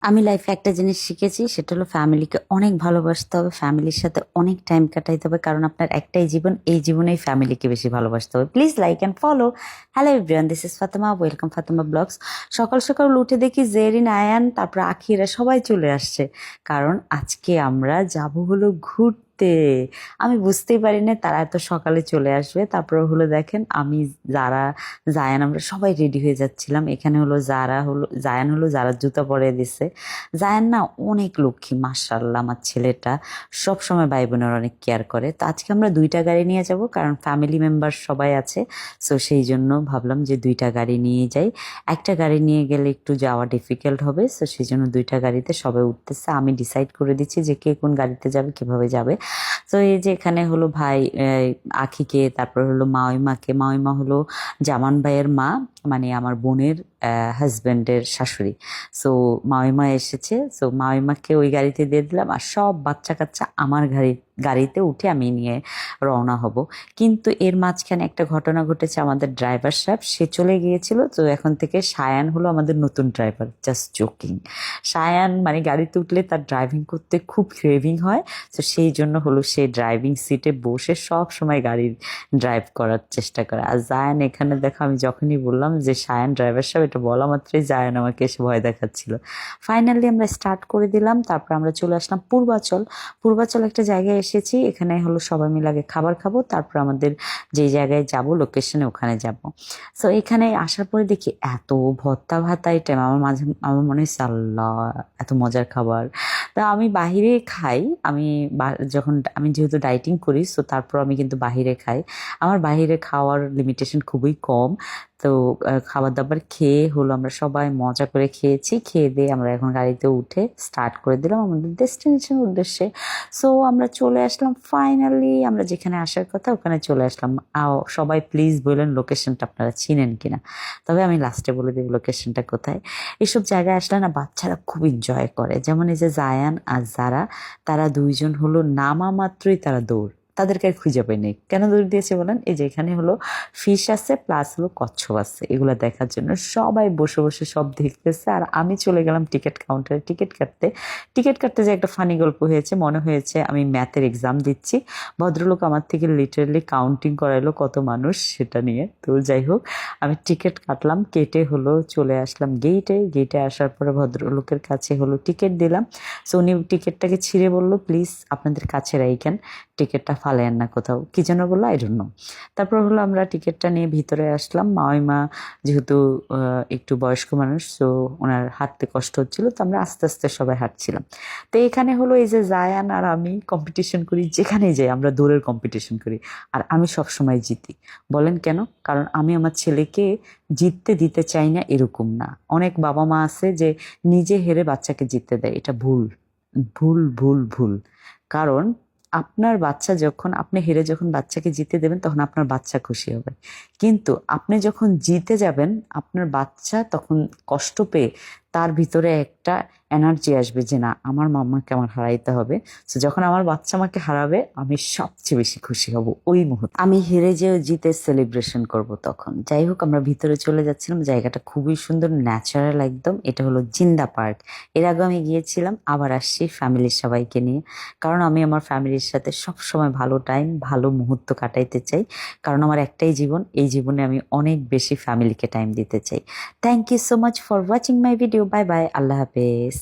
আমি লাইফে একটা জিনিস শিখেছি, সেটা হলো ফ্যামিলিকে অনেক ভালোবাসতে হবে, ফ্যামিলির সাথে অনেক টাইম কাটাইতে হবে, কারণ আপনার একটাই জীবন, এই জীবনেই ফ্যামিলিকে বেশি ভালোবাসতে হবে। Please like and follow. Hello everyone, this is Fatema, welcome Fatema blogs. সকাল সকাল উঠে দেখি জেরিন, আয়ান, তারপর আখিরা সবাই চলে আসছে, কারণ আজকে আমরা যাব হলো ঘুরতে। আমি বুঝতেই পারি না তারা এত সকালে চলে আসবে। তারপর হলো দেখেন, আমি, যারা, জায়ান, আমরা সবাই রেডি হয়ে যাচ্ছিলাম। এখানে হলো জায়ান হলো যারা জুতা পরে দিছে। জায়ান না অনেক লক্ষ্মী, মাশাআল্লাহ। আমার ছেলেটা সব সময় ভাই বোনের অনেক কেয়ার করে। তো আজকে আমরা দুইটা গাড়ি নিয়ে যাব, কারণ ফ্যামিলি মেম্বার সবাই আছে। সো সেই জন্য ভাবলাম যে দুইটা গাড়ি নিয়ে যাই। একটা গাড়ি নিয়ে গেলে একটু যাওয়া ডিফিকাল্ট হবে, সো সেই জন্য দুইটা গাড়িতে সবাই উঠতেছে। আমি ডিসাইড করে দিচ্ছি যে কে কোন গাড়িতে যাবে, কিভাবে যাবে। তো এই যে এখানে হলো ভাই, আখিকে, তারপর হলো মাওইমাকে। মাওইমা হলো জামান ভাইয়ের মা, মানে আমার বোনের হাজব্যান্ডের শাশুড়ি। সো মামিমা এসেছে, সো মামিমাকে ওই গাড়িতে দিয়ে দিলাম, আর সব বাচ্চা কাচ্চা আমার গাড়িতে উঠে আমি নিয়ে রওনা হব। কিন্তু এর মাঝখানে একটা ঘটনা ঘটেছে। আমাদের ড্রাইভার সাহেব সে চলে গিয়েছিল, তো এখন থেকে সায়ান হলো আমাদের নতুন ড্রাইভার। Just joking. সায়ান মানে গাড়িতে উঠলে তার ড্রাইভিং করতে খুব ক্রেভিং হয়, তো সেই জন্য হলো সে ড্রাইভিং সিটে বসে সব সময় গাড়ি ড্রাইভ করার চেষ্টা করে। আর জায়ান এখানে দেখো, আমি যখনই বললাম যে সায়ান ড্রাইভার সাহেব, এটা বলা মাত্রই জায়ান আমাকে এসে ভয় দেখাচ্ছিল। ফাইনালি আমরা স্টার্ট করে দিলাম। তারপর আমরা চলে আসলাম পূর্বাচল। পূর্বাচল একটা জায়গায় এসেছি, এখানে হলো সবাই মিলে আগে খাবার খাবো, তারপর আমাদের যে জায়গায় যাব লোকেশনে ওখানে যাব। সো এখানে আসার পরে দেখি এত ভর্তা ভাতা আইটেম, আমার মনে হচ্ছে আল্লাহ এত মজার খাবার। তা আমি বাহিরে খাই। আমি যখন আমি যেহেতু ডাইটিং করি, সো তারপর আমি কিন্তু বাহিরে খাই। আমার বাহিরে খাওয়ার লিমিটেশন খুবই কম। তো খাবার দাবার খেয়ে হলো আমরা সবাই মজা করে খেয়েছি। খেয়ে দিয়ে আমরা এখন গাড়িতে উঠে স্টার্ট করে দিলাম আমাদের ডেস্টিনেশনের উদ্দেশ্যে। সো আমরা চলে আসলাম, ফাইনালি আমরা যেখানে আসার কথা ওখানে চলে আসলাম। সবাই প্লিজ বললেন লোকেশনটা আপনারা চিনেন কিনা, তবে আমি লাস্টে বলে দেব লোকেশনটা কোথায়। এইসব জায়গায় আসলে না বাচ্চারা খুব এনজয় করে। যেমন এই যে জায়ান আর যারা, তারা দুইজন হলো নামা মাত্রই তারা দৌড়, তাদেরকে আর খুঁজে পাই নাই। কেন দৌড় দিয়েছে বলেন? এই যে এখানে হলো ফিশ আছে, প্লাস হলো কচ্ছপ আছে, এগুলো দেখার জন্য সবাই বসে বসে সব দেখতেছে। আর আমি চলে গেলাম টিকিট কাউন্টারে টিকিট কাটতে। টিকিট কাটতে যে একটা ফানি গল্প হয়েছে, মনে হয়েছে আমি ম্যাথের এক্সাম দিচ্ছি। ভদ্রলোক আমার থেকে লিটারালি কাউন্টিং করাইলো কত মানুষ সেটা নিয়ে। তো যাই হোক, আমি টিকিট কাটলাম, কেটে হলো চলে আসলাম গেটে। গেটে আসার পরে ভদ্রলোকের কাছে হলো টিকিট দিলাম। সো উনি টিকিটটাকে ছিঁড়ে বললো, প্লিজ আপনাদের কাছে রাইখেন, টিকিটটা ফালেন না কোথাও, কি যেন বললো, আই ডোন্ট নো। তারপর হলো আমরা টিকিটটা নিয়ে ভিতরে আসলাম। মামিমা যেহেতু একটু বয়স্ক মানুষ, সো ওনার হাঁটতে কষ্ট হচ্ছিল, তো আমরা আস্তে আস্তে সবাই হাঁটছিলাম। তো এখানে হলো এই যে জায়ান আর আমি কম্পিটিশন করি, যেখানেই যাই আমরা দৌড়ের কম্পিটিশন করি। আর আমি সব সময় জিতি। বলেন কেন? কারণ আমি আমার ছেলেকে জিততে দিতে চাই না, এরকম না। অনেক বাবা মা আছে যে নিজে হেরে বাচ্চাকে জিততে দেয়, এটা ভুল, ভুল, ভুল, ভুল। কারণ আপনার বাচ্চা যখন, আপনি হেরে যখন বাচ্চাকে জিতে দেবেন, তখন আপনার বাচ্চা খুশি হবে। কিন্তু আপনি যখন জিতে যাবেন, আপনার বাচ্চা তখন কষ্ট পেয়ে তার ভিতরে একটা এনার্জি আসবে যে না, আমার মাম্মাকে আমার হারাইতে হবে। তো যখন আমার বাচ্চা আমাকে হারাবে, আমি সবচেয়ে বেশি খুশি হব ওই মুহূর্তে। আমি হেরে যেও জিতে সেলিব্রেশন করব তখন। যাই হোক, আমরা ভিতরে চলে যাচ্ছিলাম। জায়গাটা খুবই সুন্দর, ন্যাচারাল একদম। এটা হলো জিন্দা পার্ক। এর আগে আমি গিয়েছিলাম, আবার আসছি ফ্যামিলির সবাইকে নিয়ে। কারণ আমি আমার ফ্যামিলির সাথে সব সময় ভালো টাইম, ভালো মুহূর্ত কাটাইতে চাই। কারণ আমার একটাই জীবন, এই জীবনে আমি অনেক বেশি ফ্যামিলিকে টাইম দিতে চাই। Thank you so much for watching my video. Bye bye, আল্লাহ হাফেজ।